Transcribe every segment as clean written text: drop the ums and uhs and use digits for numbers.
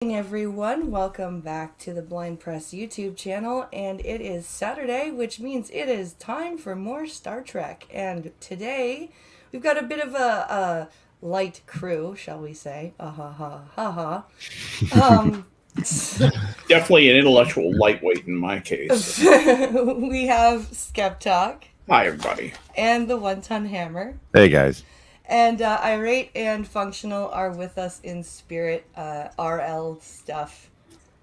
Everyone, welcome back to the Blind Press YouTube channel, and it is Saturday, which means it is time for more Star Trek. And today we've got a bit of a light crew, shall we say? Ha ha ha ha. Definitely an intellectual lightweight in my case. We have Skeptalk Hi, everybody. and the One Ton Hammer. Hey guys. And Irate and Functional are with us in spirit. RL stuff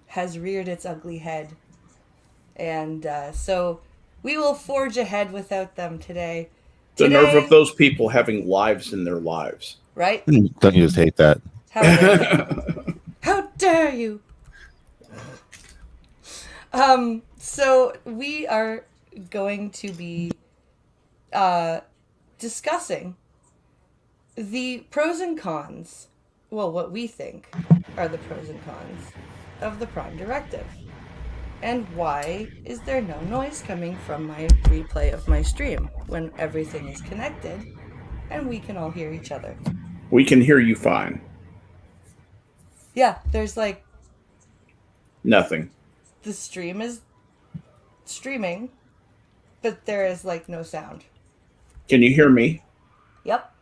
has reared its ugly head. And so we will forge ahead without them today. The nerve of Today, those people having lives in their lives. right? Don't you just hate that? How dare you? How dare you? So we are going to be discussing the pros and cons, well, what we think are the pros and cons of the Prime Directive. And why is there no noise coming from my replay of my stream when everything is connected and we can all hear each other? We can hear you fine. Yeah, there's like Nothing. the stream is streaming, but there is like no sound. Can you hear me? Yep.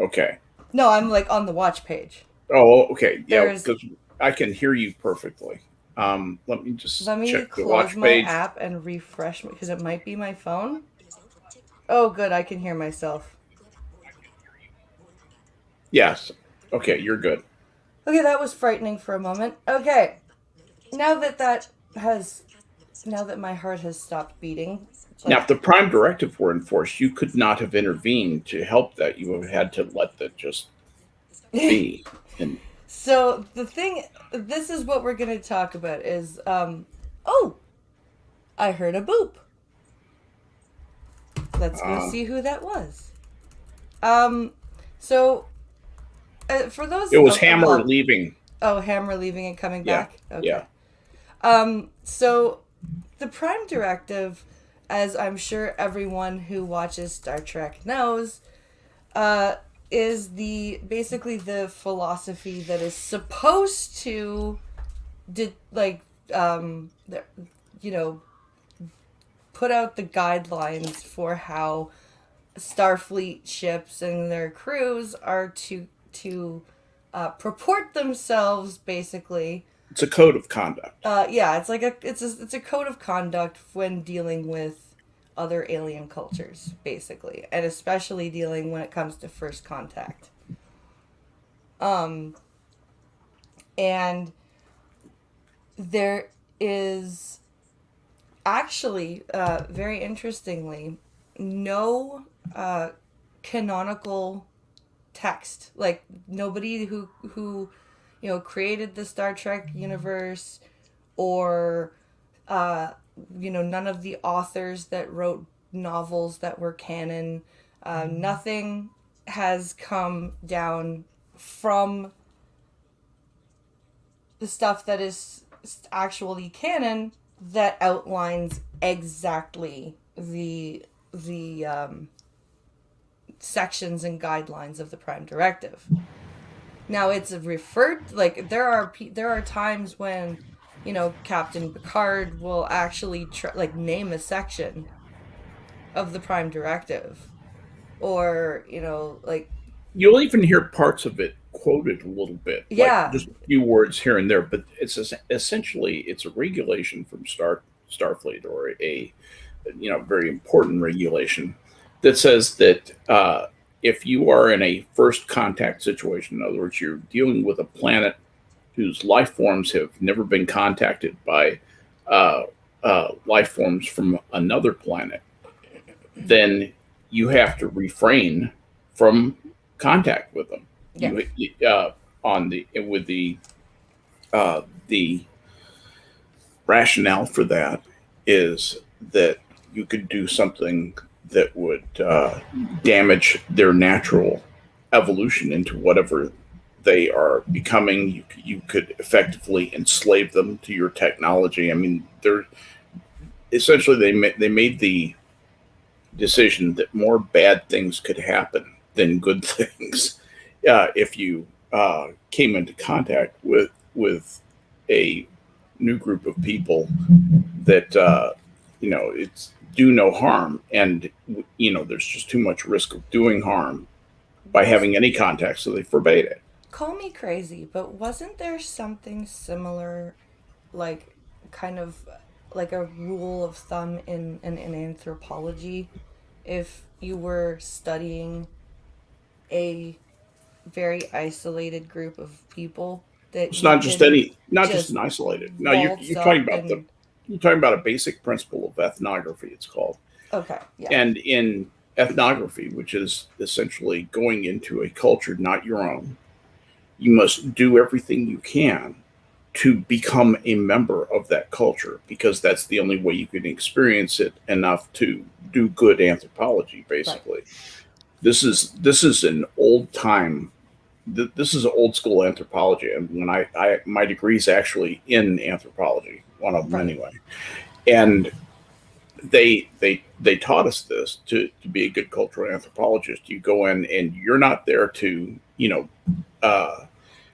Okay. No, I'm like on the watch page. Oh, okay. Yeah, There's- because I can hear you perfectly. Let me just Let me check the close watch my page. app and refresh because it might be my phone. Oh, good, I can hear myself. Yes. Okay, you're good. Okay, that was frightening for a moment. Okay, now that my heart has stopped beating. Now, if the Prime Directive were enforced, you could not have intervened to help that. You would have had to let that just be. And So this is what we're going to talk about is, oh, I heard a boop. Let's go see who that was. So, for those... it was Hammer leaving. Oh, Hammer leaving and coming Yeah. back? Okay. Yeah. So, the Prime Directive, as I'm sure everyone who watches Star Trek knows, is basically the philosophy that is supposed to, put out the guidelines for how Starfleet ships and their crews are to purport themselves, basically. It's a code of conduct. Yeah, it's a code of conduct when dealing with other alien cultures, basically, and especially dealing when it comes to first contact. And there is actually, very interestingly, no canonical text. Like, nobody who created the Star Trek universe, or none of the authors that wrote novels that were canon. Nothing has come down from the stuff that is actually canon that outlines exactly the sections and guidelines of the Prime Directive. Now, it's referred, like, there are times when, Captain Picard will actually name a section of the Prime Directive, or You'll even hear parts of it quoted a little bit, Yeah. like just a few words here and there. But it's essentially it's a regulation from Starfleet, or a very important regulation that says that if you are in a first contact situation, in other words, you're dealing with a planet whose life forms have never been contacted by life forms from another planet, then you have to refrain from contact with them. Yeah. On the with the rationale for that is that you could do something that would damage their natural evolution into whatever they are becoming. You could effectively enslave them to your technology. I mean, they're essentially they made the decision that more bad things could happen than good things if you came into contact with a new group of people that it's do no harm, and there's just too much risk of doing harm by Was having any contact, so they forbade it. call me crazy, but wasn't there something similar, like kind of like a rule of thumb in anthropology? If you were studying a very isolated group of people, that It's you not just didn't any, not just just an isolated. No, waltz up and you're talking about a basic principle of ethnography. It's called, okay, yeah, and in ethnography, which is essentially going into a culture not your own, you must do everything you can to become a member of that culture, because that's the only way you can experience it enough to do good anthropology. right, Basically, this is an old time. This is old school anthropology, and when I my degree is actually in anthropology, one of them right, anyway, and they taught us this to be a good cultural anthropologist. You go in and you're not there to uh,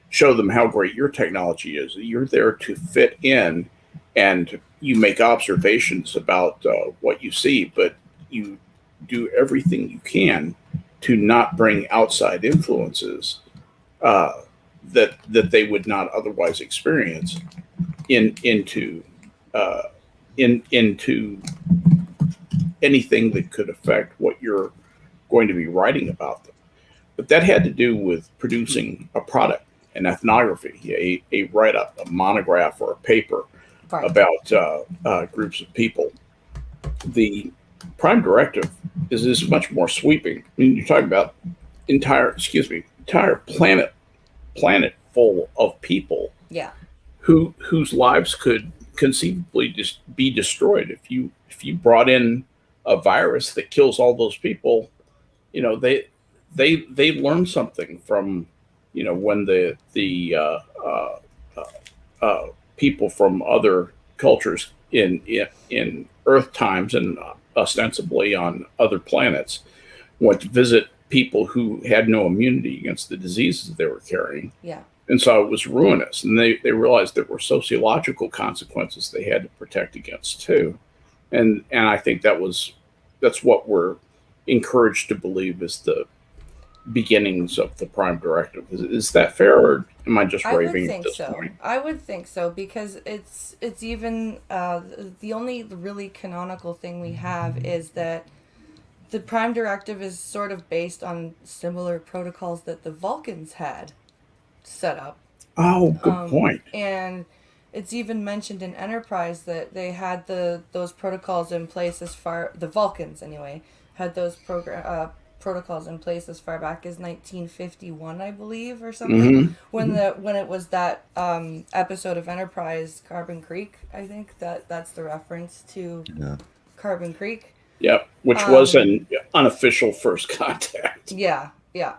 show them how great your technology is. You're there to fit in, and you make observations about what you see, but you do everything you can to not bring outside influences uh, that they would not otherwise experience into uh, into anything that could affect what you're going to be writing about them. But that had to do with producing a product, an ethnography, a write up, a monograph, or a paper right. about groups of people. The prime directive is much more sweeping. I mean, you're talking about entire planet full of people Yeah, whose lives could conceivably just be destroyed if you brought in a virus that kills all those people. You know they learn something from when the people from other cultures in Earth times and ostensibly on other planets went to visit people who had no immunity against the diseases they were carrying, yeah. and so it was ruinous. And they realized there were sociological consequences they had to protect against too. And I think that's what we're encouraged to believe is the beginnings of the Prime Directive. Is that fair, or am I just I would raving at think this so. point? I would think so because it's even the only really canonical thing we have is that the Prime Directive is sort of based on similar protocols that the Vulcans had set up. Oh, good point. And it's even mentioned in Enterprise that they had those protocols in place as far the Vulcans anyway had those protocols in place as far back as 1951, I believe, or something. Mm-hmm. When it was that episode of Enterprise, Carbon Creek, I think that's the reference to Yeah. Carbon Creek. Yep, which was Um, an unofficial first contact. yeah, yeah.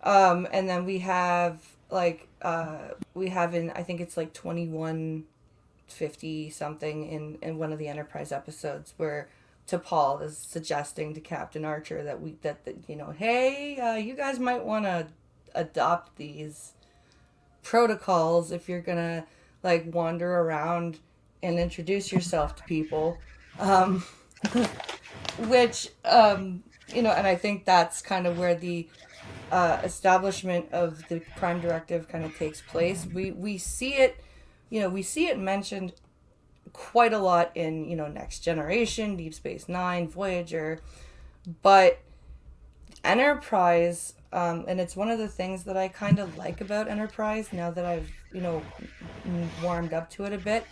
And then we have in I think it's like 2150 something in one of the Enterprise episodes where T'Pol is suggesting to Captain Archer that hey, you guys might want to adopt these protocols if you're gonna like wander around and introduce yourself to people, um, which and I think that's kind of where the establishment of the Prime Directive kind of takes place. We see it, we see it mentioned quite a lot in Next Generation, Deep Space Nine, Voyager, but Enterprise, and it's one of the things that I kind of like about Enterprise now that I've warmed up to it a bit,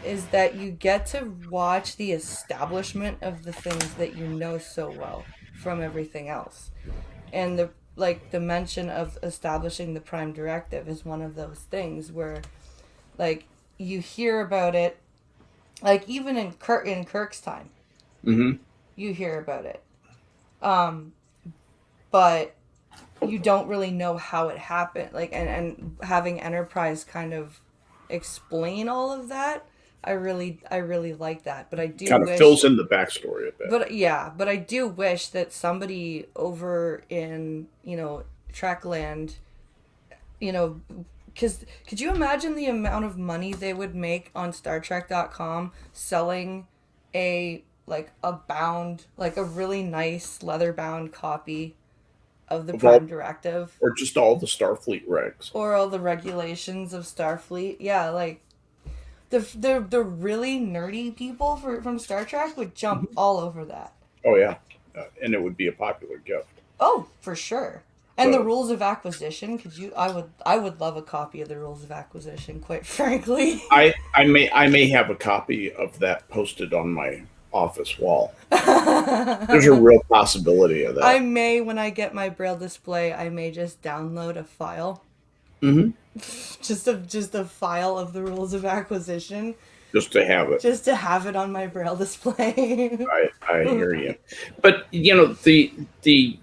is that you get to watch the establishment of the things that you know so well from everything else, and the mention of establishing the Prime Directive is one of those things where like you hear about it, like even in Kirk's time Mm-hmm. you hear about it, um but you don't really know how it happened, like, and having Enterprise kind of explain all of that, I really like that, but I do Kind of wish, fills in the backstory a bit. but yeah, but I do wish that somebody over in Trekland, you know, Because could you imagine the amount of money they would make on StarTrek.com selling a really nice leather bound copy of the Of all, Prime Directive or just all the Starfleet regs. or all the regulations of Starfleet? Yeah, like the really nerdy people from Star Trek would jump Mhm. all over that. Oh yeah, and it would be a popular gift. Oh, for sure. And the So rules of acquisition, could you I would love a copy of the rules of acquisition, quite frankly. I may have a copy of that posted on my office wall. There's a I real possibility of that. may, when I get my braille display, I may just download a file. Hmm. Just a file of the rules of acquisition, Just to have it. just to have it on my braille display. I hear you. But the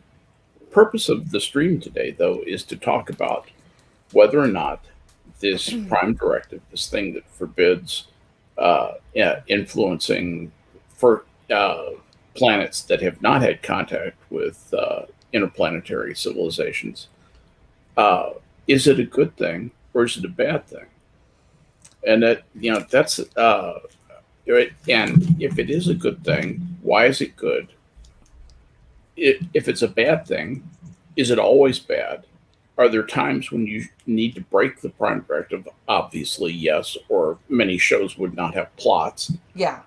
purpose of the stream today, though, is to talk about whether or not this prime directive, this thing that forbids yeah, influencing for planets that have not had contact with interplanetary civilizations, uh, is it a good thing or is it a bad thing? And that's and if it is a good thing, why is it good? If it's a bad thing, is it always bad? Are there times when you need to break the prime directive? Obviously, yes, or many shows would not have plots. Yeah.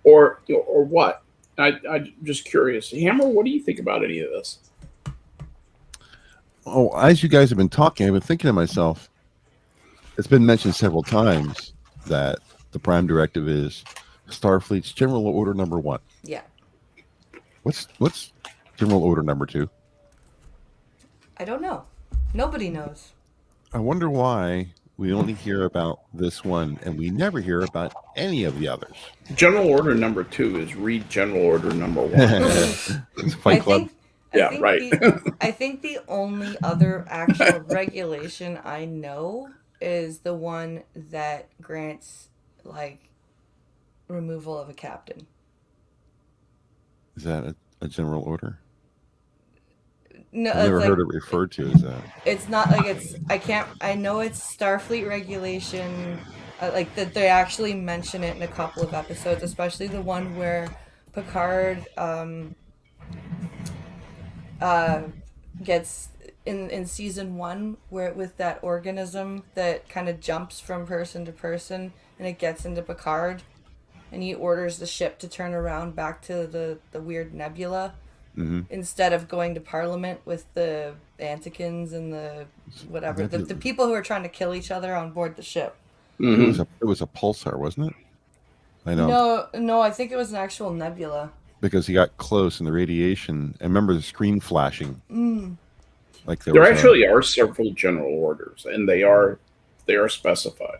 Or what? I'm just curious. Hammer, what do you think about any of this? Oh, as you guys have been talking, I've been thinking to myself, it's been mentioned several times that the Prime Directive is Starfleet's General Order number 1. Yeah. What's General Order number 2? I don't know. Nobody knows. I wonder why we only hear about this one and we never hear about any of the others. General Order number 2 is read General Order number 1. It's Fight Club. Yeah, right. I think the only other actual regulation I know is the one that grants like removal of a captain. Is that a general order? No, I've never it's heard like it referred to as that. it's not like it's I know it's Starfleet regulation, like that they actually mention it in a couple of episodes, especially the one where Picard gets in season 1 where with that organism that kind of jumps from person to person and it gets into Picard and he orders the ship to turn around back to the weird nebula instead of going to Parliament with the Antikins and the whatever the people who are trying to kill each other on board the ship. Mm-hmm. It was a pulsar, wasn't it? I know. No, I think it was an actual nebula. Because he got close and the radiation. I remember the screen flashing. Like there actually are several general orders, and they are specified.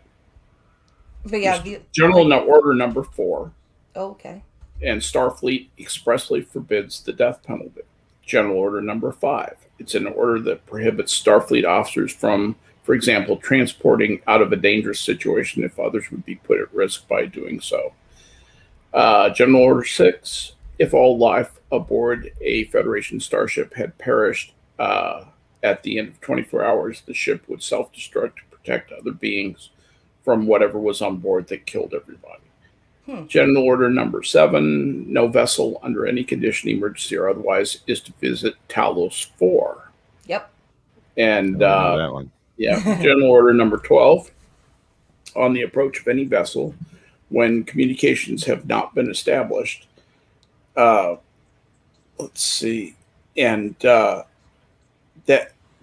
But yeah, General Order number 4. Oh, okay. And Starfleet expressly forbids the death penalty. General Order number 5. It's an order that prohibits Starfleet officers from, for example, transporting out of a dangerous situation if others would be put at risk by doing so. General Order 6. If all life aboard a Federation starship had perished at the end of 24 hours, the ship would self-destruct to protect other beings from whatever was on board that killed everybody. General Order number 7, no vessel under any condition, emergency or otherwise, is to visit Talos 4. Yep. And that one. Yeah, General Order number 12, on the approach of any vessel, when communications have not been established. Let's see, and that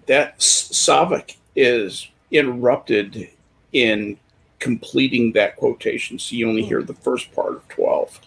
Savik is interrupted in completing that quotation, so you only hear the first part of 12.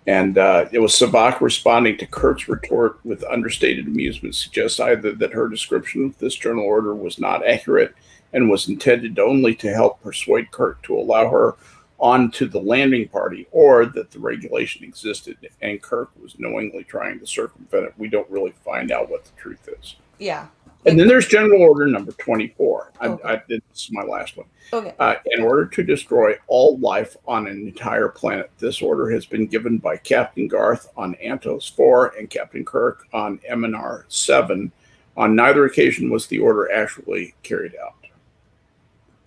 And it was Savak responding to Kirk's retort with understated amusement, suggests either that her description of this journal order was not accurate and was intended only to help persuade Kirk to allow her onto the landing party, or that the regulation existed and Kirk was knowingly trying to circumvent it. We don't really find out what the truth is. Yeah. And then there's General Order number 24. Okay. This is my last one. Okay. In order to destroy all life on an entire planet, this order has been given by Captain Garth on Antos 4 and Captain Kirk on MNR 7 On neither occasion was the order actually carried out.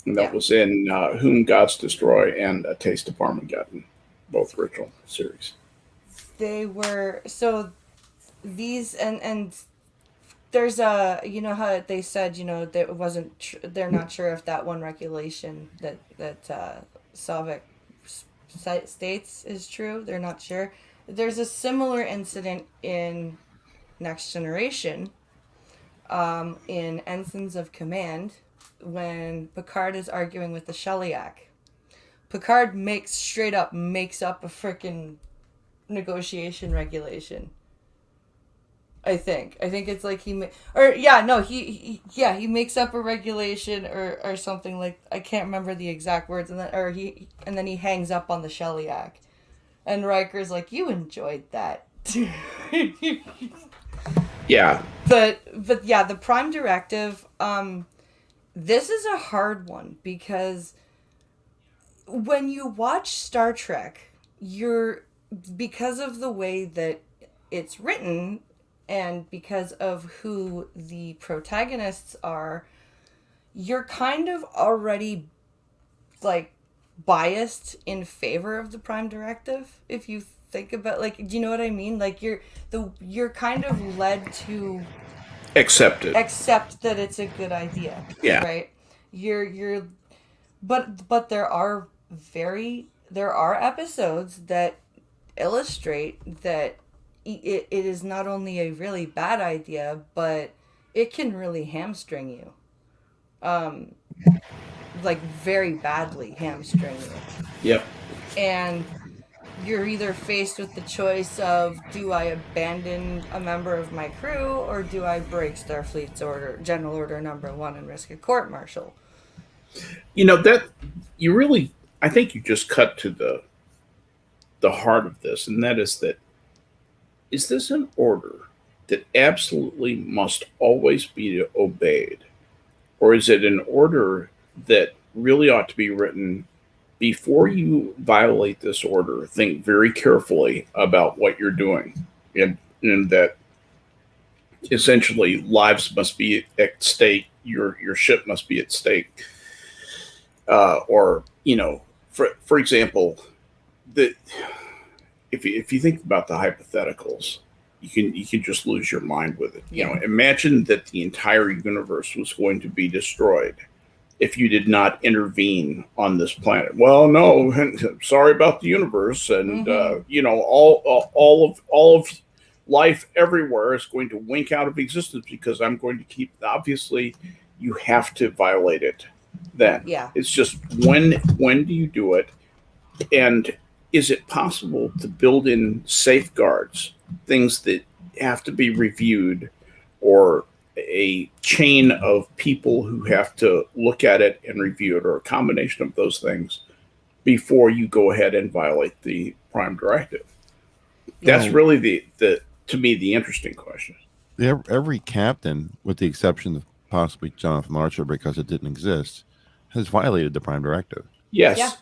And that Yeah. was in Whom Gods Destroy and A Taste of Armageddon, both original series. They were so these and there's a, you know how they said, you know, that wasn't they're not sure if that one regulation that Soviet states is true. They're not sure. There's a similar incident in Next Generation, in Ensigns of Command, when Picard is arguing with the Shellyak. Picard straight up makes up a freaking negotiation regulation. I think it's like he makes up a regulation or something, like, I can't remember the exact words, and then he hangs up on the Shellyak, and Riker's like, you enjoyed that. Yeah. But yeah, the Prime Directive, this is a hard one, because when you watch Star Trek, because of the way that it's written and because of who the protagonists are, you're kind of already, like, biased in favor of the Prime Directive, if you think about, like, do you know what I mean? Like, you're kind of led to Accept that it's a good idea. Yeah. Right? But there are episodes that illustrate that it is not only a really bad idea, but it can really hamstring you. Like, very badly hamstring you. Yep. And you're either faced with the choice of, do I abandon a member of my crew, or do I break Starfleet's General Order Number 1 and risk a court-martial? You know, that you really, I think you just cut to the heart of this, and that is this an order that absolutely must always be obeyed? Or is it an order that really ought to be written before you violate this order? Think very carefully about what you're doing, and that essentially lives must be at stake, your ship must be at stake. Or, you know, for example, the if you think about the hypotheticals, you can just lose your mind with it. You know, imagine that the entire universe was going to be destroyed if you did not intervene on this planet. Well, no, sorry about the universe, and you know, all of life everywhere is going to wink out of existence because I'm going to keep. Obviously, you have to violate it. Then it's just when do you do it, and is it possible to build in safeguards, things that have to be reviewed, or a chain of people who have to look at it and review it, or a combination of those things before you go ahead and violate the Prime Directive? That's really the to me the interesting question. Every captain, with the exception of possibly Jonathan Archer because it didn't exist, has violated the Prime Directive. Yes. Yeah.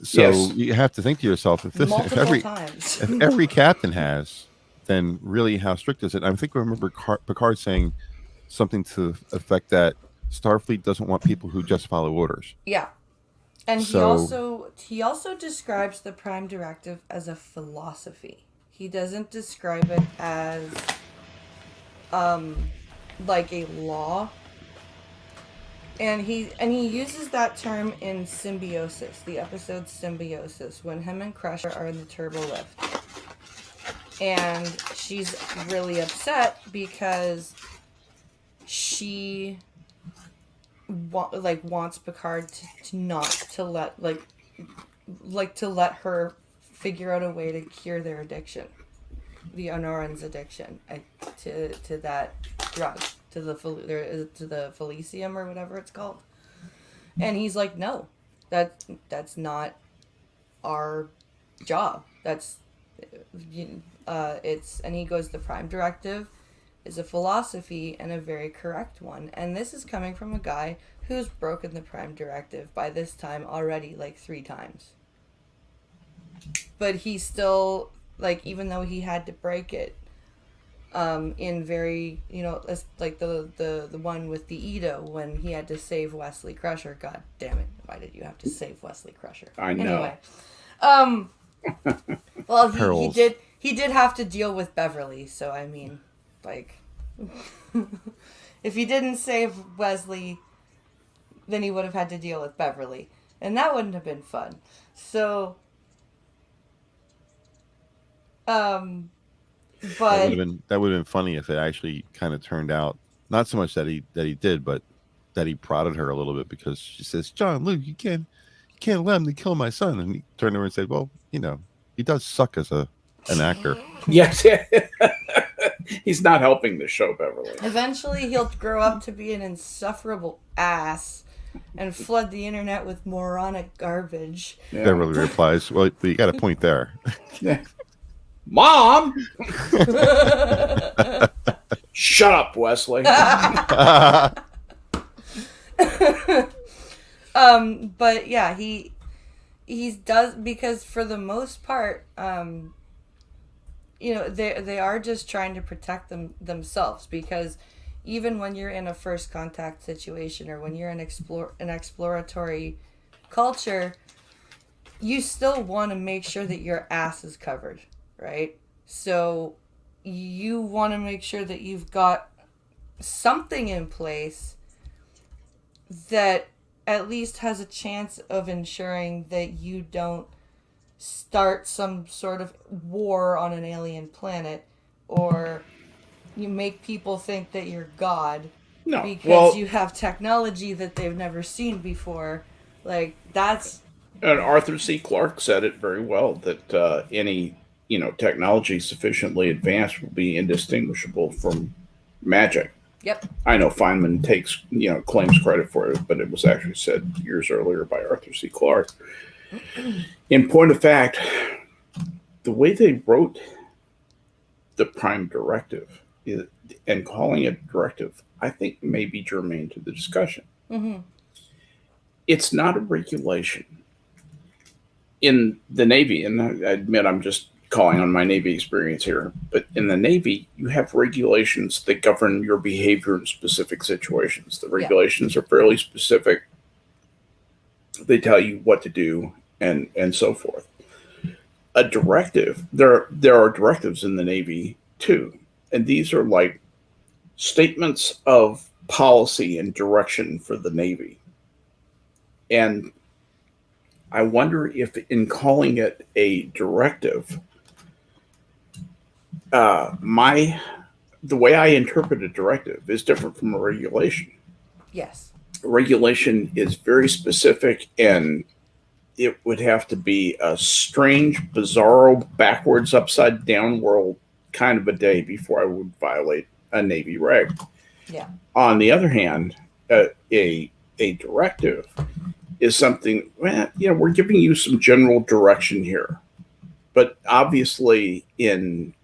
So you have to think to yourself, if every captain has, then really how strict is it? I think I remember Picard saying something to the effect that Starfleet doesn't want people who just follow orders. Yeah. And he also describes the Prime Directive as a philosophy. He doesn't describe it as like a law. And he uses that term in Symbiosis, the episode Symbiosis, when him and Crusher are in the turbo lift. And she's really upset because she wants Picard to not to let to let her figure out a way to cure their addiction, the Honoran's addiction, to that drug, to the Felicium or whatever it's called. And he's like, no, that's not our job. That's and he goes, the Prime Directive is a philosophy, and a very correct one. And this is coming from a guy who's broken the Prime Directive by this time already like 3 times. But he still, like, even though he had to break it, in very, like the one with the Edo when he had to save Wesley Crusher. God damn it! Why did you have to save Wesley Crusher? I know. Anyway, well, he Perils. did have to deal with Beverly. So I mean, like, if he didn't save Wesley, then he would have had to deal with Beverly, and that wouldn't have been fun. So, but That would have been funny if it actually kind of turned out not so much that he did, but that he prodded her a little bit, because she says, "John, Luke, you can't let him to kill my son." And he turned over and said, "Well, he does suck as an actor." Yes. He's not helping the show, Beverly. Eventually, he'll grow up to be an insufferable ass and flood the internet with moronic garbage. Yeah. Beverly replies, "Well, you got a point there." Mom! Shut up, Wesley. But yeah, he does, because for the most part, they are just trying to protect themselves, because even when you're in a first contact situation, or when you're in an exploratory culture, you still want to make sure that your ass is covered, right? So you want to make sure that you've got something in place that at least has a chance of ensuring that you don't start some sort of war on an alien planet, or you make people think that you're God because you have technology that they've never seen before. Like, that's... And Arthur C. Clarke said it very well, that any technology sufficiently advanced will be indistinguishable from magic. Yep. I know Feynman claims credit for it, but it was actually said years earlier by Arthur C. Clarke. In point of fact, the way they wrote the Prime Directive and calling it directive, I think may be germane to the discussion. Mm-hmm. It's not a regulation. In the Navy, and I admit I'm just calling on my Navy experience here, but in the Navy, you have regulations that govern your behavior in specific situations. The regulations are fairly specific. They tell you what to do and so forth. A directive, there are directives in the Navy too, and these are like statements of policy and direction for the Navy. And I wonder if in calling it a directive, the way I interpret a directive is different from a regulation. Yes. A regulation is very specific, and it would have to be a strange, bizarro, backwards, upside down world kind of a day before I would violate a Navy reg. Yeah. On the other hand, a directive is something, we're giving you some general direction here. But obviously, in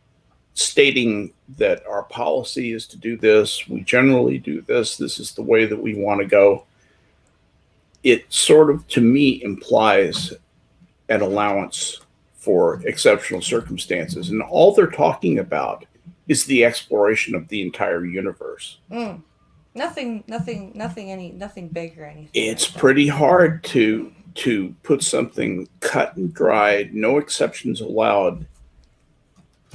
stating that our policy is to do this, we generally do this, this is the way that we want to go, it sort of, to me, implies an allowance for exceptional circumstances. And all they're talking about is the exploration of the entire universe. Nothing big or anything. It's pretty hard to put something cut and dried, no exceptions allowed,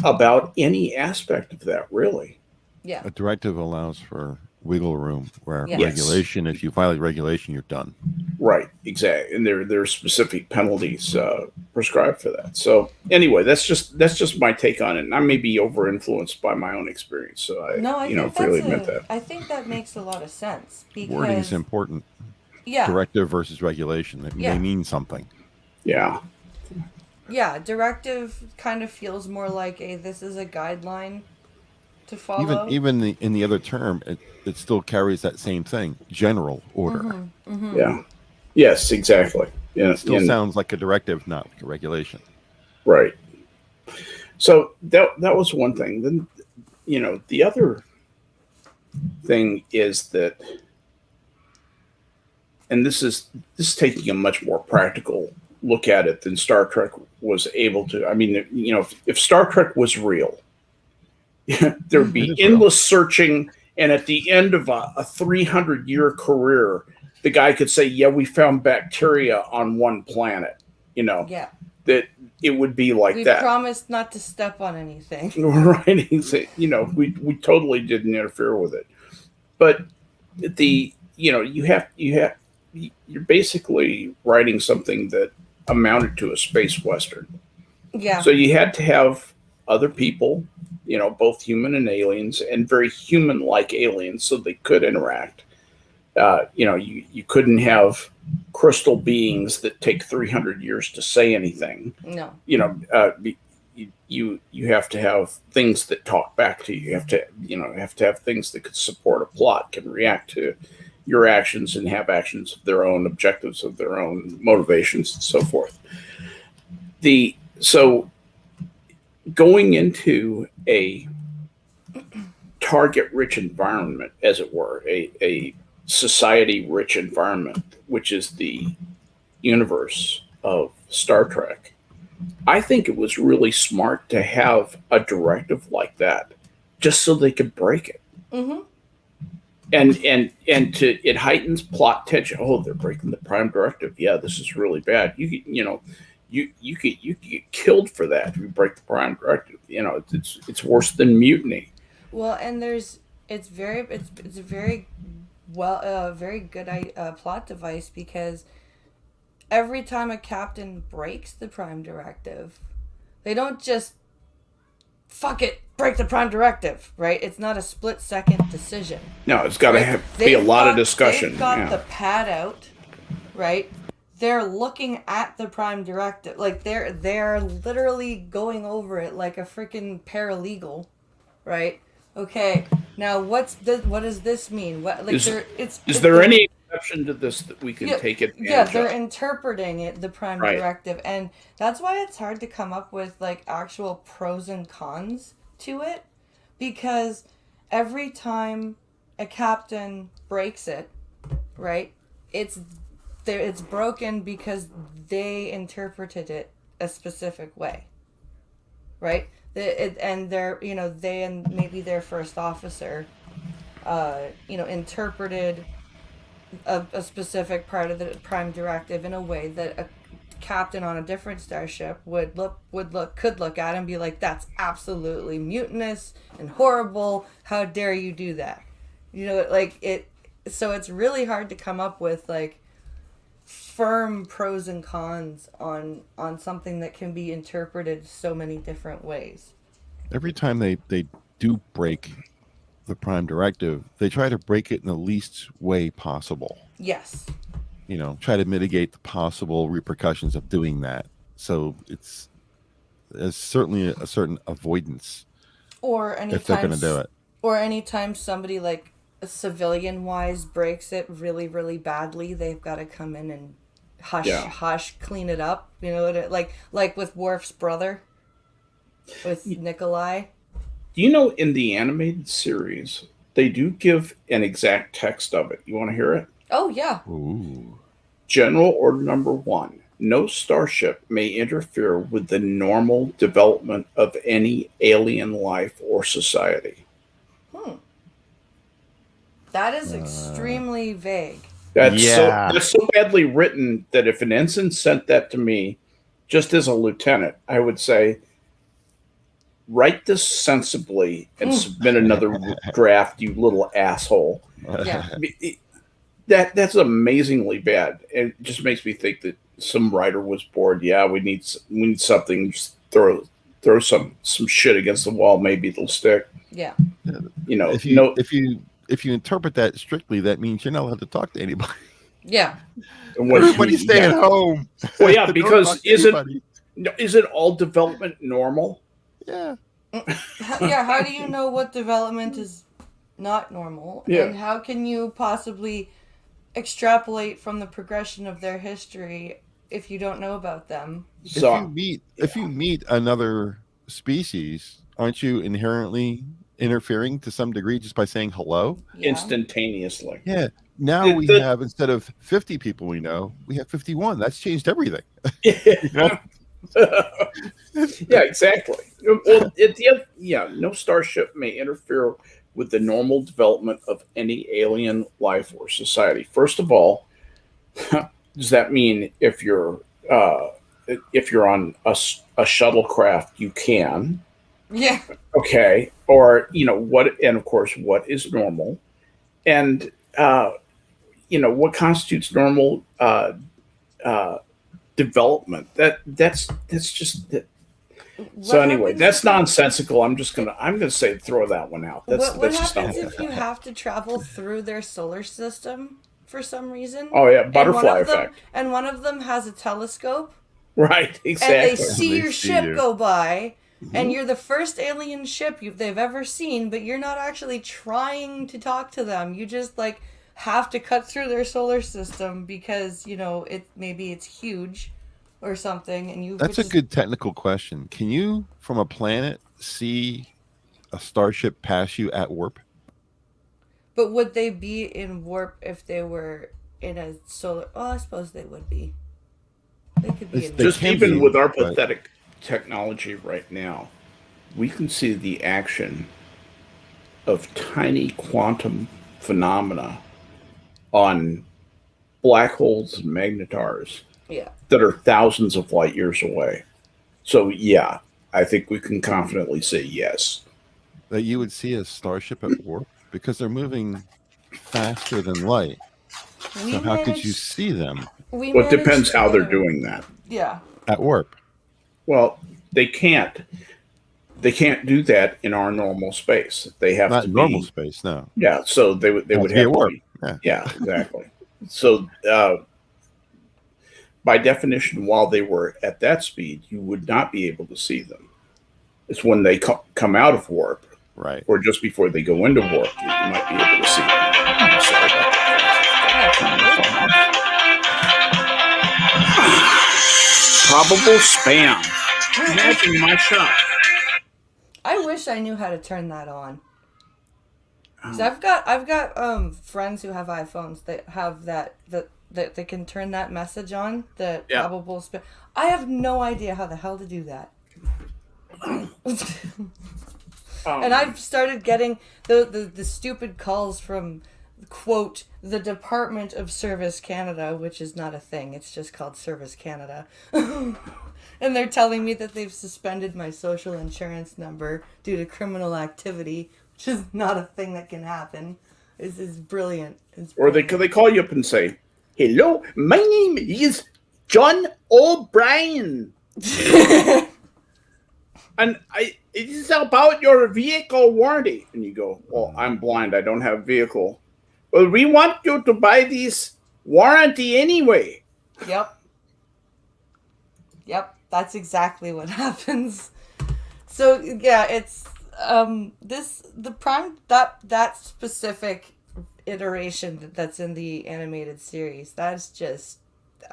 about any aspect of that, really. Yeah. A directive allows for wiggle room, where Yes. regulation, if you violate regulation, you're done. Right, exactly. And there are specific penalties prescribed for that. So anyway, that's just my take on it. And I may be over influenced by my own experience. So I freely admit that. I think that makes a lot of sense, because Wording is important. Yeah. Directive versus regulation. It may mean something. Yeah. Yeah, directive kind of feels more like this is a guideline to follow. Even in the other term, it still carries that same thing. General order. Mm-hmm, mm-hmm. Yeah. Yes, exactly. Yeah. It still sounds like a directive, not like a regulation. Right. So that was one thing. Then, the other thing is that, and this is taking a much more practical look at it than Star Trek was able to. I mean, if Star Trek was real, There'd be endless searching, and at the end of a 300-year career, the guy could say, "Yeah, we found bacteria on one planet." Yeah. That it would be like We that. promised not to step on anything. Right? We totally didn't interfere with it. But you're basically writing something that amounted to a space western. Yeah. So you had to have other people, both human and aliens, and very human-like aliens, so they could interact. You couldn't have crystal beings that take 300 years to say anything. No. You have to have things that talk back to you. You have to have things that could support a plot, can react to your actions and have actions of their own, objectives of their own, motivations, and so forth. So going into a target-rich environment, as it were, a society-rich environment, which is the universe of Star Trek, I think it was really smart to have a directive like that, just so they could break it. Mm-hmm. And it heightens plot tension. Oh, they're breaking the Prime Directive. Yeah, this is really bad. You get killed for that if you break the Prime Directive. It's worse than mutiny. Well, and it's a very very good plot device, because every time a captain breaks the Prime Directive, they don't just fuck it, break the Prime Directive, right? It's not a split-second decision. No, it's got to be a lot of discussion. They've got the pad out, right? They're looking at the Prime Directive, like they're literally going over it like a freaking paralegal, right? Okay, now what does this mean? What is there any exception to this that we can take it? Yeah, they're interpreting it, the Prime Directive, and that's why it's hard to come up with like actual pros and cons to it, because every time a captain breaks it, right, it's broken because they interpreted it a specific way, right? And they and maybe their first officer, interpreted a specific part of the Prime Directive in a way that a captain on a different starship could look at and be like, "That's absolutely mutinous and horrible. How dare you do that?" So it's really hard to come up with like firm pros and cons on something that can be interpreted so many different ways. Every time they do break the Prime Directive, they try to break it in the least way possible. Yes. Try to mitigate the possible repercussions of doing that. So there's certainly a certain avoidance. Or anytime if they're going to do it. Or anytime somebody like civilian-wise breaks it really, really badly, they've got to come in and hush, clean it up. Like with Worf's brother, with Nikolai. Do in the animated series, they do give an exact text of it. You want to hear it? Oh, yeah. Ooh. General Order Number 1. No starship may interfere with the normal development of any alien life or society. That is extremely vague. That's so badly written that if an ensign sent that to me, just as a lieutenant, I would say, write this sensibly and submit another draft, you little asshole. Yeah. That's amazingly bad. It just makes me think that some writer was bored. Yeah, we need something. Just throw some shit against the wall. Maybe it'll stick. Yeah. If you interpret that strictly, that means you're not allowed to talk to anybody. Yeah. Everybody's staying home. Well, yeah, because isn't all development normal? Yeah. How do you know what development is not normal? Yeah. And how can you possibly extrapolate from the progression of their history if you don't know about them? If you meet another species, aren't you inherently interfering to some degree just by saying hello? Yeah. Instantaneously. Yeah. Now we have, instead of 50 people we know, we have 51. That's changed everything. Yeah, exactly. Well, no starship may interfere with the normal development of any alien life or society. First of all, does that mean if you're on a shuttlecraft, you can? Yeah. Okay, or what? And of course, what is normal? And what constitutes normal uh, development? That's just so What anyway, happens that's if you nonsensical. I'm gonna say throw that one out. what That's just happens not. if you have to travel through their solar system for some reason? Oh yeah, And one butterfly of them effect. and one of them has a telescope Right, and they exactly. see They your see ship you. go by and Mhm. you're the first alien ship they've ever seen, but you're not actually trying to talk to them. You just like have to cut through their solar system because, maybe it's huge or something and you That's which a is good technical question. Can you, from a planet, see a starship pass you at warp? but would they be in warp if they were in a solar? Oh, I suppose they would be. They could be in They warp. Just can even be, with our but pathetic technology right now, we can see the action of tiny quantum phenomena on black holes and magnetars Yeah. that are thousands of light years away. So yeah, I think we can confidently say yes. that you would see a starship at warp because they're moving faster than light. We So how could you managed. see them We Well, it managed depends to how get they're a. doing that. Yeah. at warp? Well, they can't. They can't do that in our normal space. They have Not to in normal be. space, no. Yeah, so they It has would to be at have to warp. be. Yeah. Yeah, exactly. So by definition, while they were at that speed, you would not be able to see them. It's when they come out of warp Right. or just before they go into warp, you might be able to see them. I'm sorry about Oh, it's all right. that. Probable spam. Imagine my shop. I wish I knew how to turn that on. Cause Oh, I've got friends who have iPhones that have that they can turn that message on, the yeah. probable spam. I have no idea how the hell to do that. And I've started getting the stupid calls from, quote, the Department of Service Canada, which is not a thing. It's just called Service Canada. And they're telling me that they've suspended my social insurance number due to criminal activity, which is not a thing that can happen. This is brilliant. It's Or brilliant. they call you up and say, "Hello, my name is John O'Brien, and it is about your vehicle warranty." And you go, "Well, I'm blind. I don't have a vehicle." Well, we want you to buy this warranty anyway. Yep. Yep. That's exactly what happens. So yeah, it's the prime that specific iteration that's in the animated series. That's just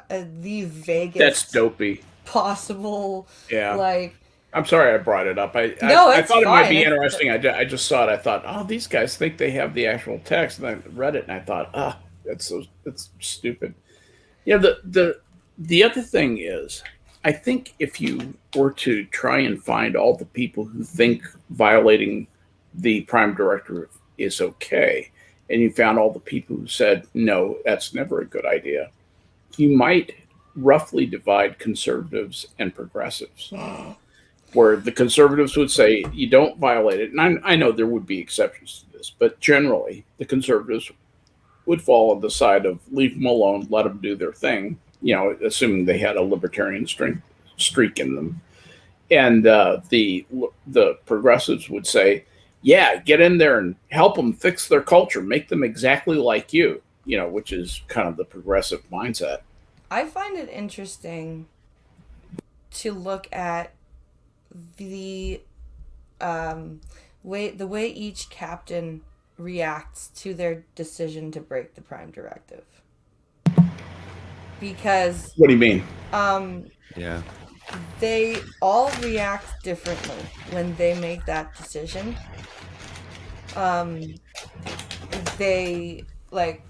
the That's vaguest dopey. possible. Yeah. Like, I'm sorry I brought it up. no, I it's thought it might fine. be interesting. I just saw it. I thought, oh, these guys think they have the actual text, and I read it, and I thought, that's stupid. Yeah. The other thing is, I think if you were to try and find all the people who think violating the Prime Directive is okay, and you found all the people who said no, that's never a good idea, you might roughly divide conservatives and progressives where the conservatives would say you don't violate it. And I know there would be exceptions to this, but generally the conservatives would fall on the side of leave them alone, let them do their thing, assuming they had a libertarian streak in them. And the progressives would say, yeah, get in there and help them fix their culture, make them exactly like you, which is kind of the progressive mindset. I find it interesting to look at the way each captain reacts to their decision to break the Prime Directive, because What do you mean? Yeah. they all react differently when they make that decision. Um, they like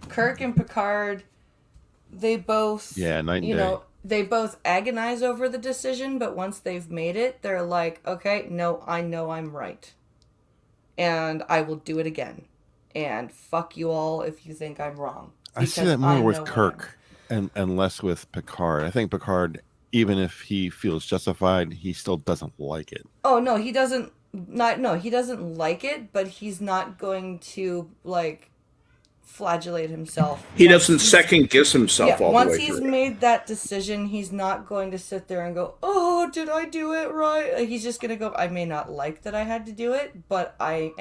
Kirk and Picard. They both, Yeah, night and day. they both agonize over the decision, but once they've made it, they're like, okay, no, I know I'm right. And I will do it again. And fuck you all if you think I'm wrong. I see Because that I more with know Kirk and less with Picard. I think Picard, even if he feels justified, he still doesn't like it. Oh no, he doesn't he doesn't like it, but he's not going to like flagellate himself. He doesn't second guess himself all the Once way he's through. made that decision, he's not going to sit there and go, "Oh, did I do it right?" He's just going to go, "I may not like that I had to do it, but I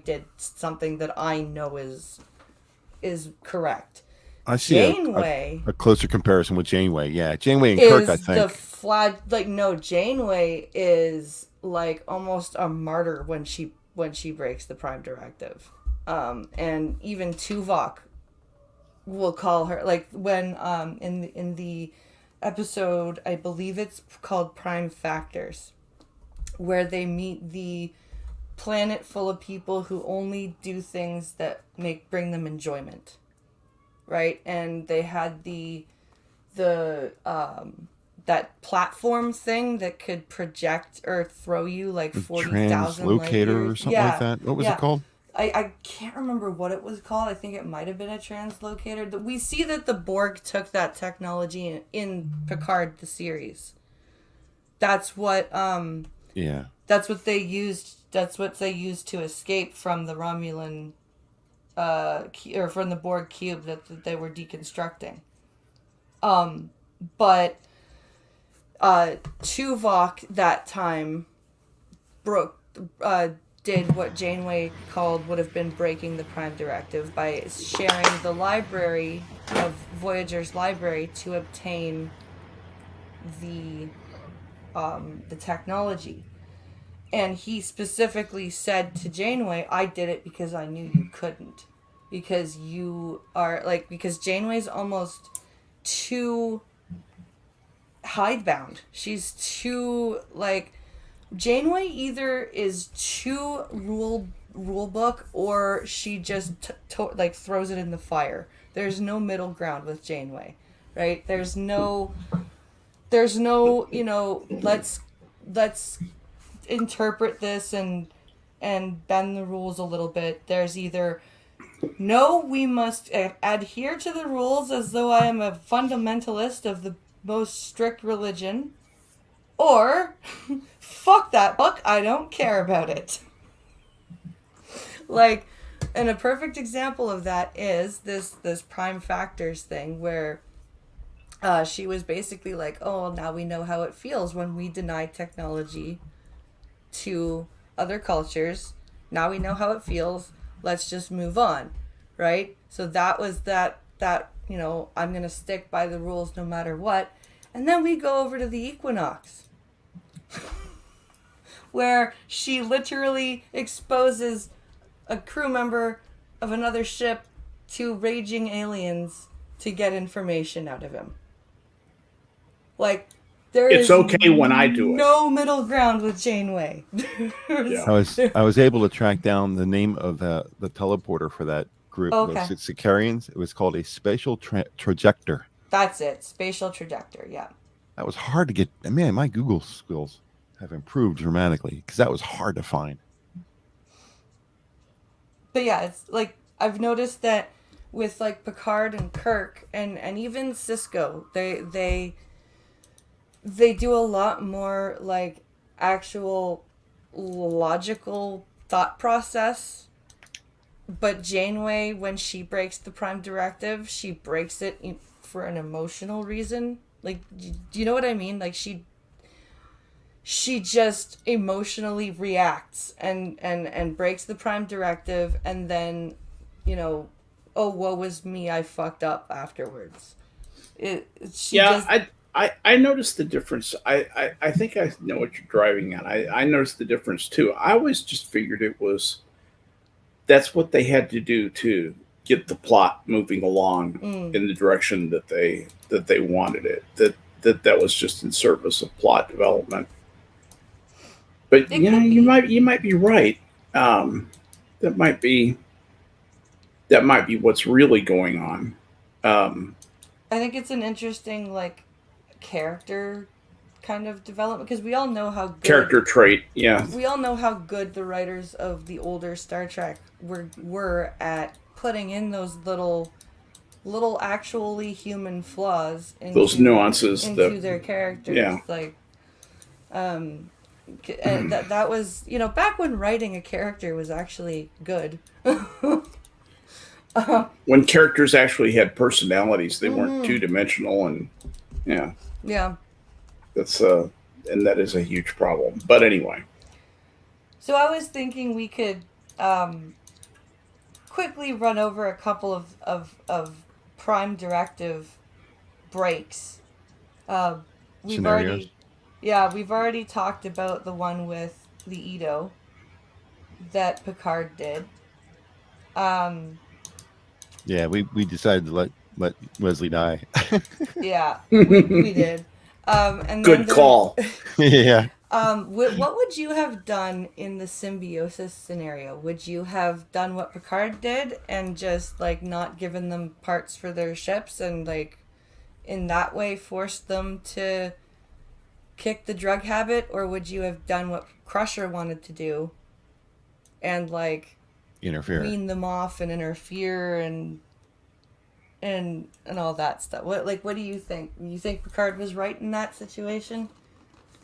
did something that I know is correct." I see Janeway a closer comparison with Janeway. Yeah, Janeway and Kirk, I think. No, Janeway is like almost a martyr when she breaks the Prime Directive. And even Tuvok will call her, like, when in the episode, I believe it's called Prime Factors, where they meet the planet full of people who only do things that bring them enjoyment, right? And they had the that platform thing that could project or throw you like 40,000 light translocator or years. something like that. What was it called? I can't remember what it was called. I think it might have been a translocator. We see that the Borg took that technology in Picard the series. That's what That's what they used. That's what they used to escape from the Romulan or from the Borg cube that they were deconstructing. But Tuvok that time did what Janeway would have been breaking the Prime Directive by sharing the library of Voyager's library to obtain the technology. And he specifically said to Janeway, "I did it because I knew you couldn't, because because Janeway's almost too hidebound. She's too Janeway either is too rule book, or she just throws it in the fire. There's no middle ground with Janeway, right? There's no let's interpret this and bend the rules a little bit. There's either, no, we must adhere to the rules as though I am a fundamentalist of the most strict religion, or fuck that book, I don't care about it. And a perfect example of that is this Prime Factors thing where she was basically like, "Oh, now we know how it feels when we deny technology to other cultures. Now we know how it feels. Let's just move on." Right? So that was that I'm going to stick by the rules no matter what. And then we go over to the Equinox, where she literally exposes a crew member of another ship to raging aliens to get information out of him. It's okay when I do it. No middle ground with Janeway. Yeah. I was able to track down the name of the teleporter for that group. Okay. Those Sicarians. It was called a spatial trajector. That's it. Spatial trajector. Yeah. That was hard to get. Man, my Google skills have improved dramatically because that was hard to find. But yeah, it's I've noticed that with Picard and Kirk and even Cisco, they do a lot more actual logical thought process. But Janeway, when she breaks the Prime Directive, she breaks it for an emotional reason. Do you know what I mean? She just emotionally reacts and breaks the Prime Directive, and then, oh, woe was me, I fucked up afterwards. I noticed the difference. I think I know what you're driving at. I noticed the difference too. I always just figured that's what they had to do to get the plot moving along in the direction that they wanted it. That was just in service of plot development. But you might be right. That might be what's really going on. I think it's an interesting like character kind of development because we all know how good Character trait, yeah. we all know how good the writers of the older Star Trek were at putting in those little actually human flaws Those nuances into that, their characters. yeah. Like that was, you know, back when writing a character was actually good. When characters actually had personalities, they weren't two-dimensional, and yeah, Yeah. that's and that is a huge problem. But anyway, So I was thinking we could quickly run over a couple of Prime Directive breaks. We've Scenarios. already, we've already talked about the one with the Edo that Picard did. Yeah, we decided to let Wesley die. Yeah, we did. And then good call. Yeah. what would you have done in the symbiosis scenario? Would you have done what Picard did and just like not given them parts for their ships and like in that way forced them to kick the drug habit, or would you have done what Crusher wanted to do and like Interfere. wean them off and interfere and all that stuff? What do you think? You think Picard was right in that situation?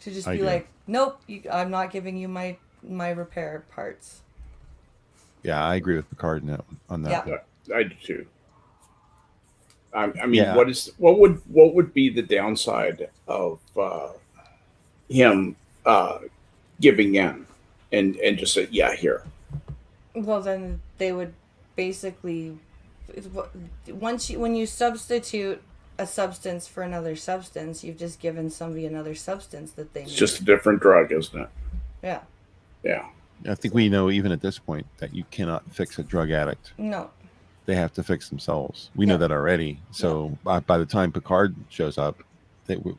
To just I be do. like, nope, I'm not giving you my repair parts. Yeah, I agree with Picard on that. Yeah. I do too. I mean, Yeah. what would be the downside of him giving in and just say, yeah, here. Well, then they would basically when you substitute a substance for another substance, you've just given somebody another substance that they need. It's just a different drug, isn't it? Yeah. Yeah. I think we know even at this point that you cannot fix a drug addict. No. They have to fix themselves. We know that already. So by the time Picard shows up,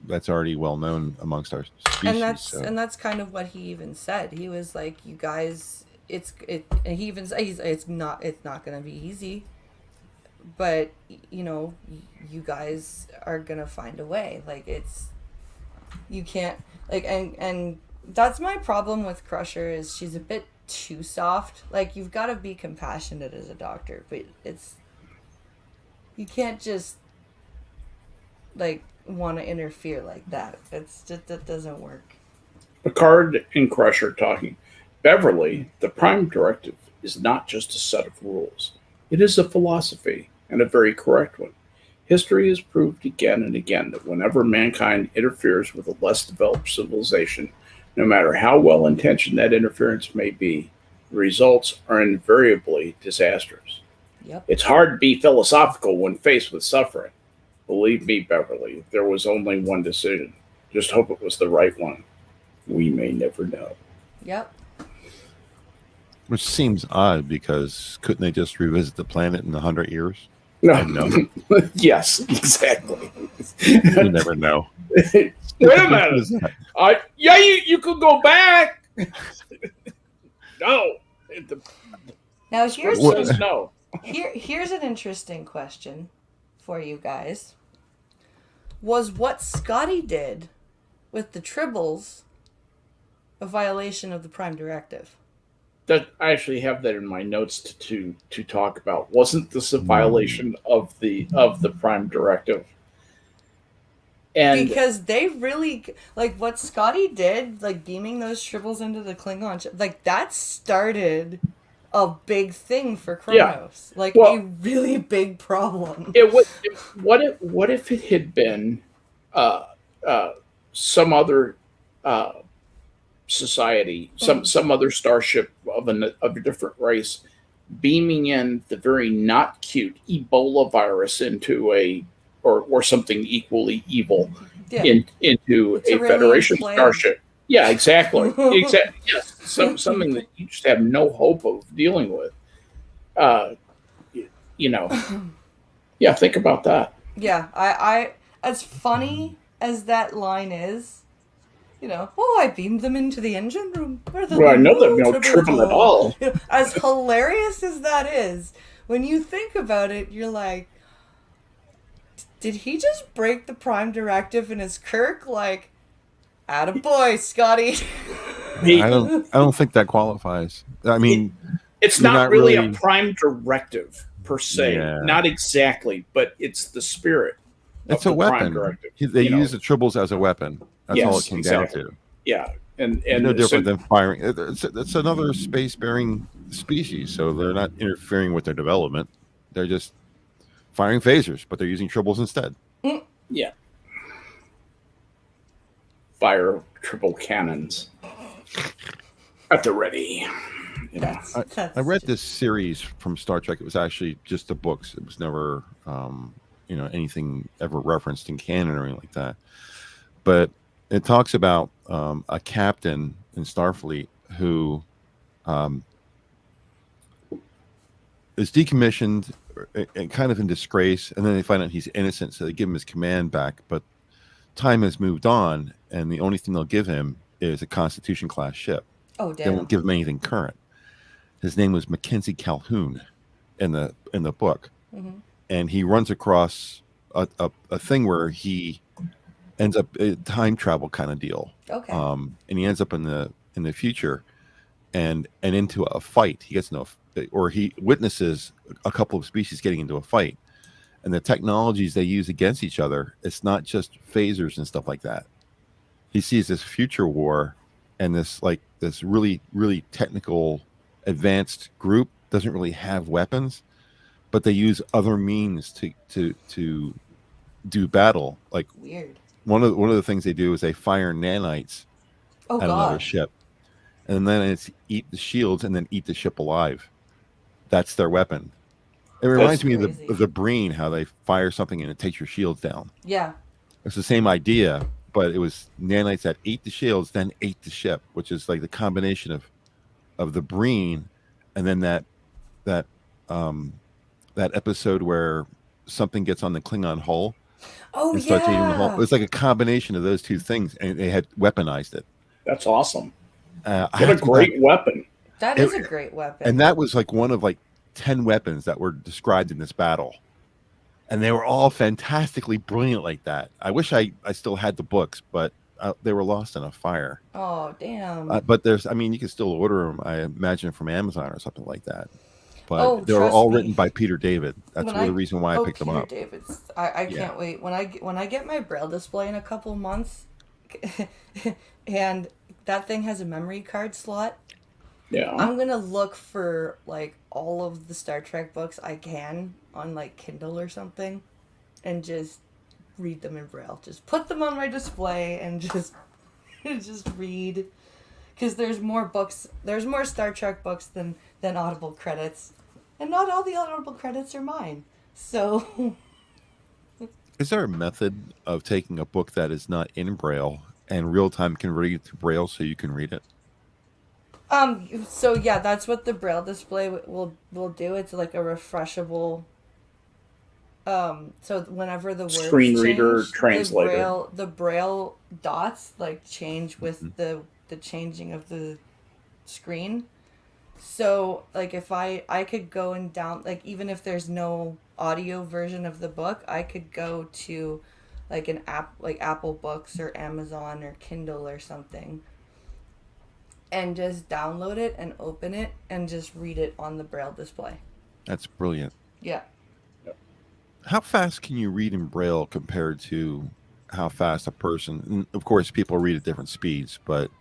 that's already well known amongst our species. And that's kind of what he even said. He was like, "You guys, and he even said it's not going to be easy, but you know, you guys are going to find a way. Like you can't like and that's my problem with Crusher is she's a bit too soft. Like you've got to be compassionate as a doctor, but you can't just like want to interfere like that. That doesn't work." Picard and Crusher talking. Beverly, the Prime Directive is not just a set of rules. It is a philosophy, and a very correct one. History has proved again and again that whenever mankind interferes with a less developed civilization, no matter how well intentioned that interference may be, the results are invariably disastrous. Yep. It's hard to be philosophical when faced with suffering. Believe me, Beverly, there was only one decision. Just hope it was the right one. We may never know. Yep. Which seems odd because couldn't they just revisit the planet in 100 years? No. No. Yes, exactly. You never know. Wait a minute. Yeah, you could go back. No. Now Says no. here's an interesting question for you guys. Was what Scotty did with the Tribbles a violation of the Prime Directive? That I actually have that in my notes to talk about. Wasn't this a violation of the Prime Directive? And because they really like what Scotty did, like beaming those Tribbles into the Klingon ship, like that started a big thing for Kronos, like a really big problem. What if it had been some other society, some other starship of a different race, beaming in the very not cute Ebola virus into or something equally evil into a Federation starship? Yeah, exactly. Exactly. Yes, something that you just have no hope of dealing with. Yeah, think about that. Yeah, I as funny as that line is, I beamed them into the engine room. Well, I know there's no trouble at all. As hilarious as that is, when you think about it, you're like, did he just break the Prime Directive and is Kirk like, attaboy, Scotty? I don't think that qualifies. I mean, it's not really a Prime Directive per se, not exactly, but it's the spirit. It's a weapon. Prime Directive. They use the tribbles as a weapon. That's all it came down to. Yeah, and no different than firing. It's another space-bearing species, so they're not interfering with their development. They're just firing phasers, but they're using tribbles instead. Yeah. Fire triple cannons at the ready. You know. I read this series from Star Trek. It was actually just the books. It was never, anything ever referenced in canon or anything like that. But it talks about a captain in Starfleet who is decommissioned and kind of in disgrace, and then they find out he's innocent, so they give him his command back. But time has moved on, and the only thing they'll give him is a Constitution class ship. Oh, damn! They won't give him anything current. His name was Mackenzie Calhoun in the book, and he runs across a thing where he ends up a time travel kind of deal. Okay. And he ends up in the future, and into a fight. He gets he witnesses a couple of species getting into a fight, and the technologies they use against each other, it's not just phasers and stuff like that. He sees this future war, and this really, really technical, advanced group doesn't really have weapons, but they use other means to do battle. Like weird. One of the things they do is they fire nanites at another ship, and then it's eat the shields and then eat the ship alive. That's their weapon. It reminds me of the Breen, how they fire something and it takes your shields down. Yeah. It's the same idea, but it was nanites that ate the shields, then ate the ship, which is like the combination of the Breen, and then that episode where something gets on the Klingon hull. Oh, and starts eating the hull. It was like a combination of those two things, and they had weaponized it. That's awesome. What a great weapon. That is a great weapon. And that was like one of 10 weapons that were described in this battle. And they were all fantastically brilliant like that. I wish I still had the books, but they were lost in a fire. Oh, damn. But you can still order them, I imagine, from Amazon or something like that. But they were all written by Peter David. That's the reason why I picked them up. Peter David's. I can't wait. When I get my Braille display in a couple months, and that thing has a memory card slot, I'm gonna look for all of the Star Trek books I can on Kindle or something, and just read them in Braille. Just put them on my display and just read, because there's more books. There's more Star Trek books than Audible credits, and not all the Audible credits are mine. So, is there a method of taking a book that is not in Braille and real time converting it to Braille so you can read it? So yeah, that's what the Braille display will do. It's like a refreshable. So whenever the words screen reader translator, the Braille dots change with the changing of the screen. So if I could go and even if there's no audio version of the book, I could go to an app like Apple Books or Amazon or Kindle or something, and just download it and open it and just read it on the Braille display. That's brilliant. Yeah. How fast can you read in Braille compared to how fast a person? And of course, people read at different speeds, but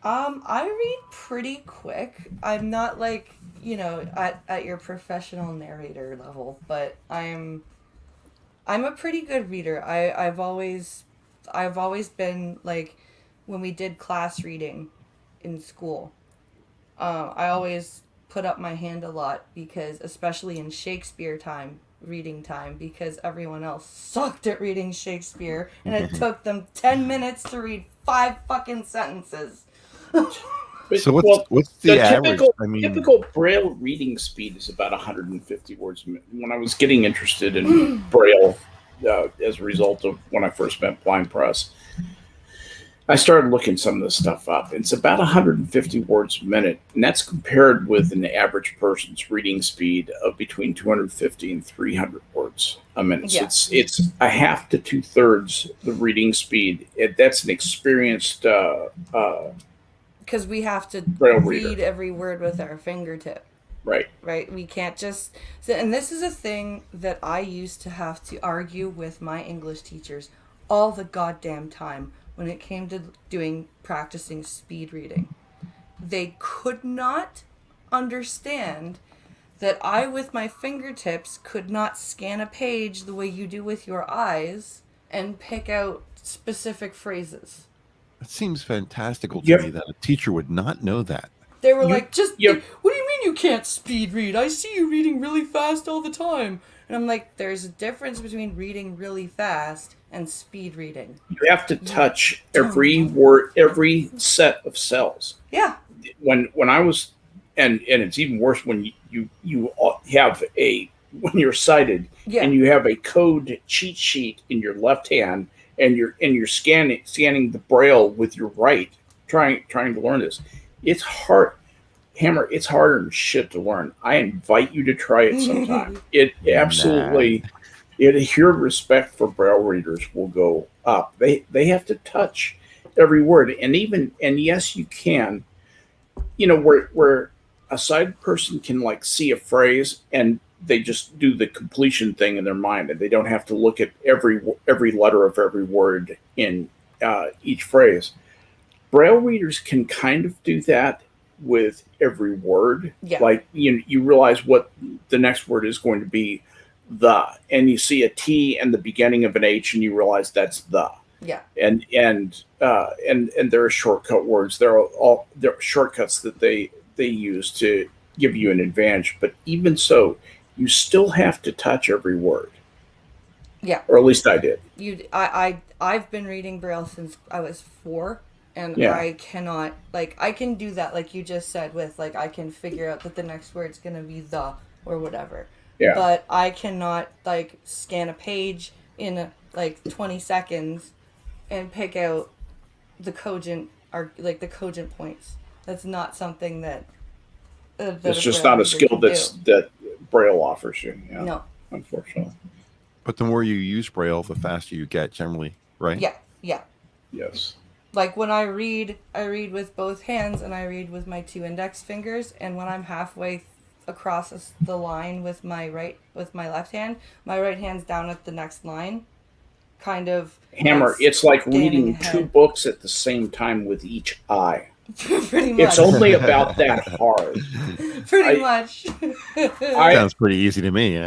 I read pretty quick. I'm not at your professional narrator level, but I'm a pretty good reader. I've always been when we did class reading in school. I always put up my hand a lot, because especially in Shakespeare reading time, because everyone else sucked at reading Shakespeare, and it took them 10 minutes to read 5 fucking sentences. So what's the average? Typical Braille reading speed is about 150 words a minute. When I was getting interested in Braille as a result of when I first met Blind Press, I started looking some of this stuff up. It's about 150 words a minute, and that's compared with an average person's reading speed of between 250 and 300 words a minute. So Yeah. it's a half to 2/3 the reading speed. That's an experienced Because we have to Braille read reader. every word with our fingertip. Right. Right? We can't just. And this is a thing that I used to have to argue with my English teachers all the goddamn time when it came to practicing speed reading. They could not understand that I, with my fingertips, could not scan a page the way you do with your eyes and pick out specific phrases. It seems fantastical to Yep. me that a teacher would not know that. They were You- like, yep. what do you mean you can't speed read? I see you reading really fast all the time. And I'm like, there's a difference between reading really fast and speed reading. You have to touch every word, every set of cells. Yeah. When I was, and it's even worse when you have when you're sighted Yeah. and you have a code cheat sheet in your left hand and you're scanning the braille with your right, trying to learn this. It's hard. Hammer, it's harder than shit to learn. I invite you to try it sometime. It absolutely, your respect for braille readers will go up. They have to touch every word, and yes, you can. Where a sighted person can like see a phrase and they just do the completion thing in their mind, and they don't have to look at every letter of every word in each phrase. Braille readers can kind of do that with every word. Yeah. Like you realize what the next word is going to be, and you see a T and the beginning of an H, and you realize that's the. Yeah. And there are shortcut words. There are shortcuts that they use to give you an advantage. But even so, you still have to touch every word. Yeah. Or at least I did. I've been reading Braille since I was 4. And Yeah. I cannot, I can do that, like you just said, with, I can figure out that the next word's going to be the or whatever. Yeah. But I cannot, scan a page in, 20 seconds and pick out the cogent, the cogent points. That's not something that it's just not a skill that Braille offers you. Yeah. No. Unfortunately. But the more you use Braille, the faster you get, generally, right? Yeah. Yeah. Yes. Like when I read with both hands and I read with my 2 index fingers, and when I'm halfway across the line with my left hand, my right hand's down at the next line, kind of. Hammer, it's like reading ahead. 2 books at the same time with each eye. Pretty much. It's only about that hard. Pretty much. Sounds pretty easy to me.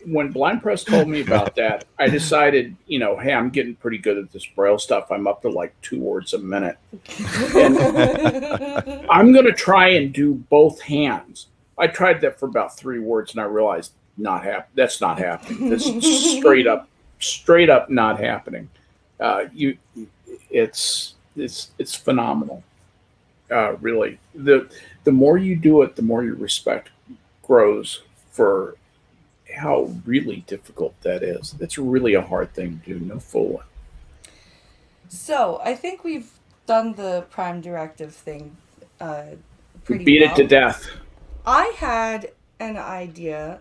When Blind Press told me about that, I decided, hey, I'm getting pretty good at this Braille stuff. I'm up to 2 words a minute. And I'm going to try and do both hands. I tried that for about 3 words, and I realized that's not happening. This is straight up not happening. It's phenomenal. Really, the more you do it, the more your respect grows for how really difficult that is. It's really a hard thing to do, no fooling. So I think we've done the Prime Directive thing pretty Beat well. it to death. I had an idea.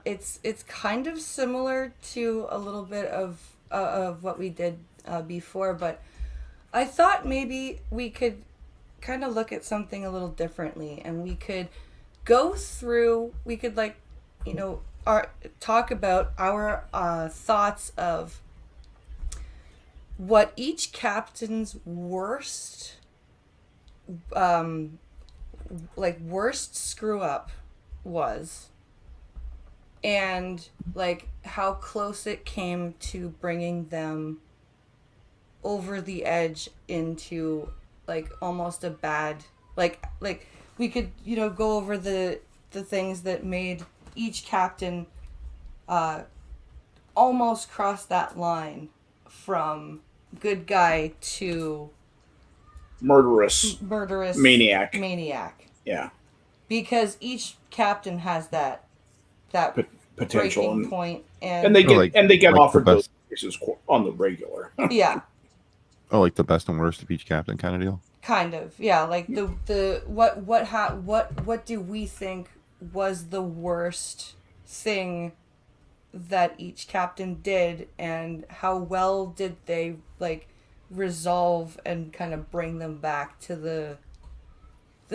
It's kind of similar to a little bit of what we did before, but I thought maybe we could kind of look at something a little differently, and we could go through. We could talk about our thoughts of what each captain's worst screw up was, and how close it came to bringing them over the edge into almost a bad, we could go over the things that made each captain almost cross that line from good guy to murderous maniac. Yeah, because each captain has that potential breaking point, and they get offered those cases on the regular. Yeah. Oh, like the best and worst of each captain kind of deal. Kind of, yeah. Like the what do we think was the worst thing that each captain did, and how well did they like resolve and kind of bring them back to the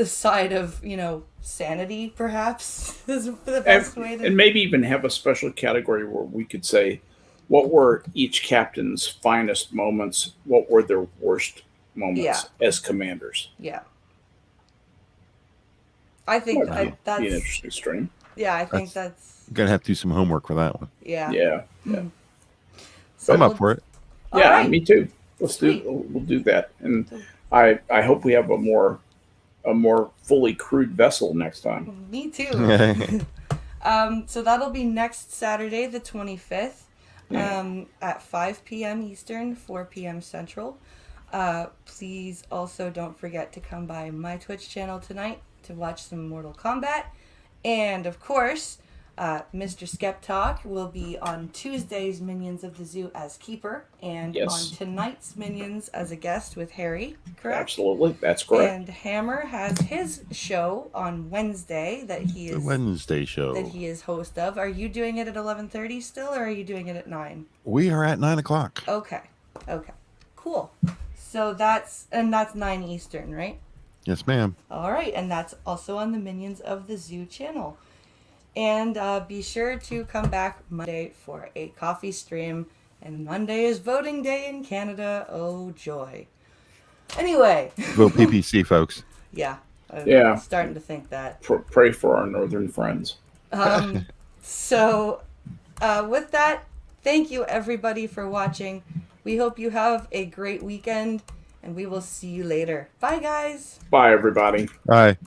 side of, you know, sanity, perhaps is the best way to. And maybe even have a special category where we could say, what were each captain's finest moments? What were their worst Yeah, moments as commanders? yeah. I think Might be that's an interesting stream. yeah. I think that's Gonna have to do some homework for that one. yeah. Yeah, yeah, So I'm up for it. all yeah. right. Me too. Sweet. We'll do that, and I hope we have a more fully crewed vessel next time. Me too. So that'll be next Saturday, the 25th, at 5 p.m. Eastern, 4 p.m. Central. Please also don't forget to come by my Twitch channel tonight to watch some Mortal Kombat. And of course, Mr. Skep Talk will be on Tuesday's Minions of the Zoo as Keeper, and Yes. on tonight's Minions as a guest with Harry, correct? Absolutely, that's correct. And Hammer has his show on Wednesday that he The is Wednesday show. that he is host of. Are you doing it at 11:30 still, or are you doing it at 9? We are at 9:00. Okay. Okay. Cool. So that's 9 Eastern, right? Yes, ma'am. All right, and that's also on the Minions of the Zoo channel. And be sure to come back Monday for a coffee stream. And Monday is voting day in Canada. Oh, joy. Anyway. Vote PPC, folks. Yeah. I'm Yeah. starting to think that. Pray for our northern friends. So, with that, thank you everybody for watching. We hope you have a great weekend, and we will see you later. Bye, guys. Bye, everybody. Bye.